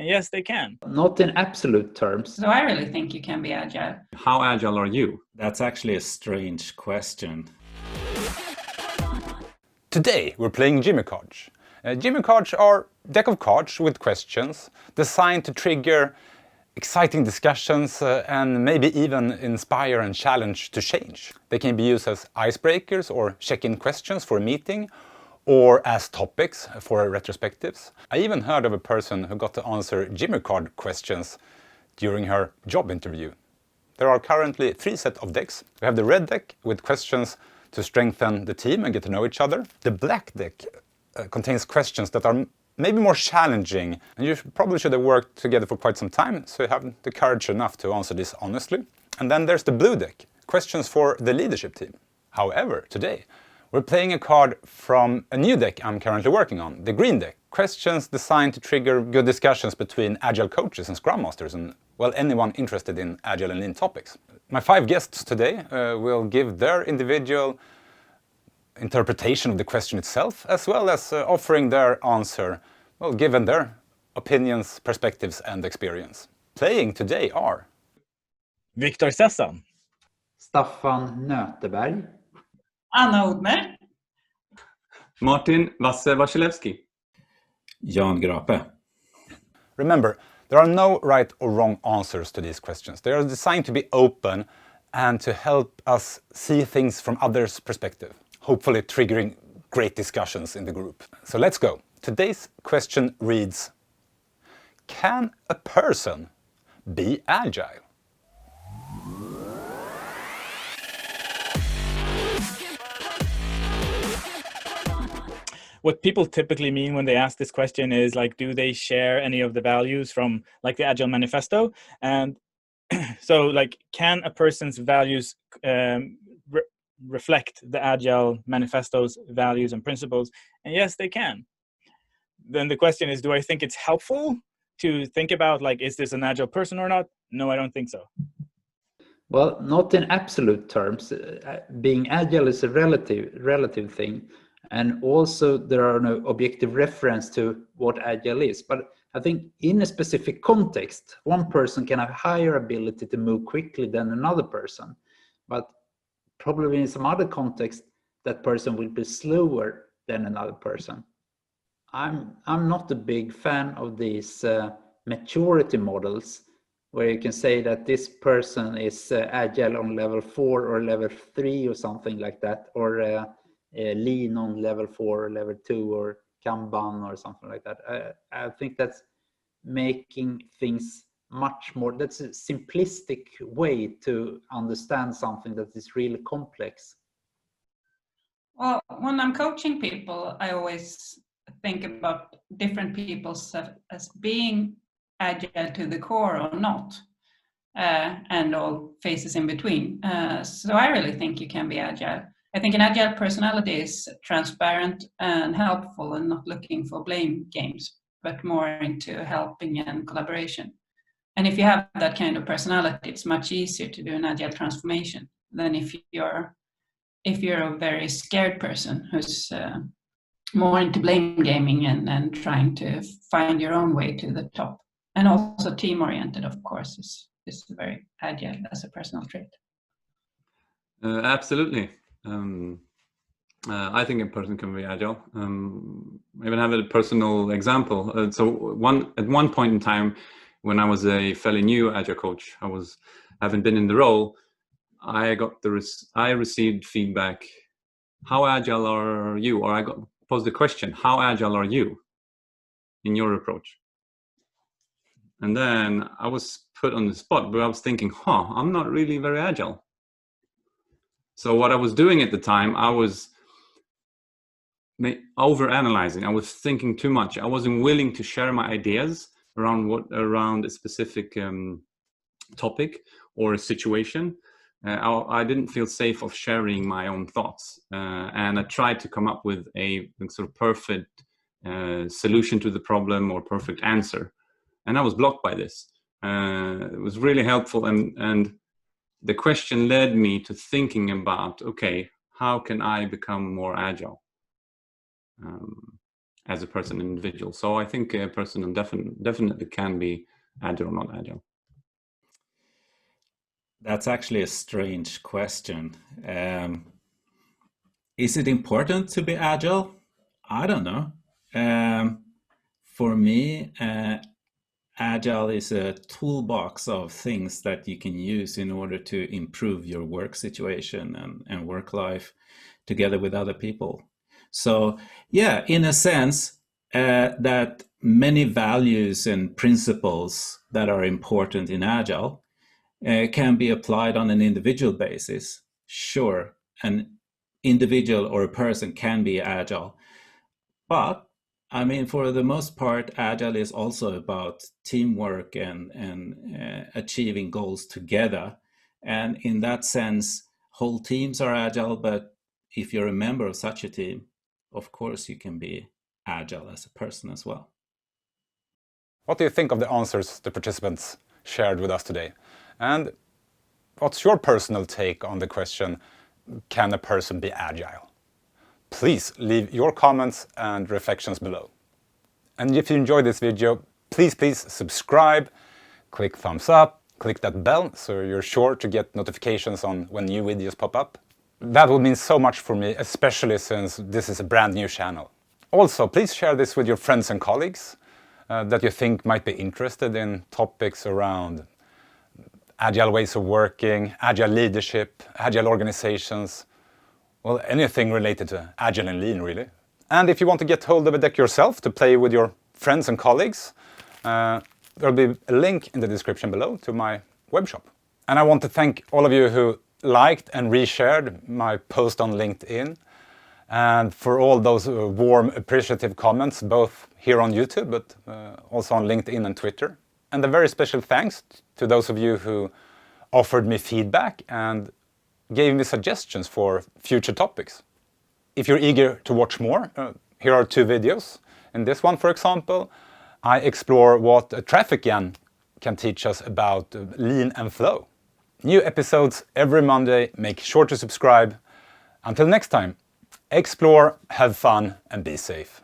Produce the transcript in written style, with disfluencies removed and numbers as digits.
And yes, they can. Not in absolute terms. So I really think you can be agile. How agile are you? That's actually a strange question. Today we're playing Jimmy cards. Jimmy cards are a deck of cards with questions designed to trigger exciting discussions and maybe even inspire and challenge to change. They can be used as icebreakers or check-in questions for a meeting, or as topics for retrospectives. I even heard of a person who got to answer Jimmy card questions during her job interview. There are currently 3 sets of decks. We have the red deck with questions to strengthen the team and get to know each other. The black deck contains questions that are maybe more challenging, and you probably should have worked together for quite some time, so you have the courage enough to answer this honestly. And then there's the blue deck, questions for the leadership team. However, today we're playing a card from a new deck I'm currently working on, the green deck. Questions designed to trigger good discussions between Agile coaches and Scrum Masters and, well, anyone interested in Agile and Lean topics. My 5 guests today will give their individual interpretation of the question itself, as well as offering their answer, well, given their opinions, perspectives and experience. Playing today are Viktor Cessan, Staffan Nöteberg, Odhner, Martin Wasse Wasielewski. Jan Grape. Remember, there are no right or wrong answers to these questions. They are designed to be open and to help us see things from others' perspective, hopefully triggering great discussions in the group. So let's go. Today's question reads, can a person be agile? what people typically mean when they ask this question is like, do they share any of the values from like the Agile manifesto? And so like, can a person's values reflect the Agile manifesto's values and principles? And yes, they can. Then the question is, do I think it's helpful to think about like, is this an Agile person or not? No, I don't think so. Well, not in absolute terms. Being agile is a relative thing. And also there are no objective reference to what agile is. But I think in a specific context, one person can have higher ability to move quickly than another person. But probably in some other context, that person will be slower than another person. I'm not a big fan of these maturity models where you can say that this person is agile on level 4 or level 3 or something like that, or lean on level 4 or level 2 or Kanban or something like that. I think that's making things much more, that's a simplistic way to understand something that is really complex. Well, when I'm coaching people, I always think about different people as being agile to the core or not, and all phases in between. So I really think you can be agile. I think an agile personality is transparent and helpful and not looking for blame games, but more into helping and collaboration. And if you have that kind of personality, it's much easier to do an agile transformation than if you're a very scared person who's more into blame gaming and trying to find your own way to the top. And also team oriented, of course, is very agile as a personal trait. Absolutely. I think a person can be agile. I even have a personal example. At one point in time, when I was a fairly new agile coach, haven't been in the role, I received feedback. How agile are you? Or I posed the question, how agile are you in your approach? And then I was put on the spot, but I was thinking, I'm not really very agile. So what I was doing at the time, I was overanalyzing. I was thinking too much. I wasn't willing to share my ideas around a specific topic or a situation. I didn't feel safe of sharing my own thoughts, and I tried to come up with a sort of perfect solution to the problem or perfect answer, and I was blocked by this. It was really helpful, and the question led me to thinking about, okay, how can I become more agile? as a person, individual. So I think a person definitely can be agile or not agile. That's actually a strange question. Is it important to be agile? I don't know. For me, agile is a toolbox of things that you can use in order to improve your work situation and work life together with other people. So yeah, in a sense, that many values and principles that are important in agile can be applied on an individual basis. Sure, an individual or a person can be agile, but I mean, for the most part, agile is also about teamwork and achieving goals together. And in that sense, whole teams are agile, but if you're a member of such a team, of course you can be agile as a person as well. What do you think of the answers the participants shared with us today? And what's your personal take on the question, can a person be agile? Please leave your comments and reflections below. And if you enjoyed this video, please subscribe, click thumbs up, click that bell so you're sure to get notifications on when new videos pop up. That would mean so much for me, especially since this is a brand new channel. Also, please share this with your friends and colleagues that you think might be interested in topics around agile ways of working, agile leadership, agile organizations, well, anything related to Agile and Lean, really. And if you want to get hold of a deck yourself to play with your friends and colleagues, there'll be a link in the description below to my webshop. And I want to thank all of you who liked and reshared my post on LinkedIn, and for all those warm, appreciative comments, both here on YouTube, but also on LinkedIn and Twitter. And a very special thanks to those of you who offered me feedback and gave me suggestions for future topics. If you're eager to watch more, here are 2 videos. In this one, for example, I explore what a traffic jam can teach us about lean and flow. New episodes every Monday. Make sure to subscribe. Until next time, explore, have fun, and be safe.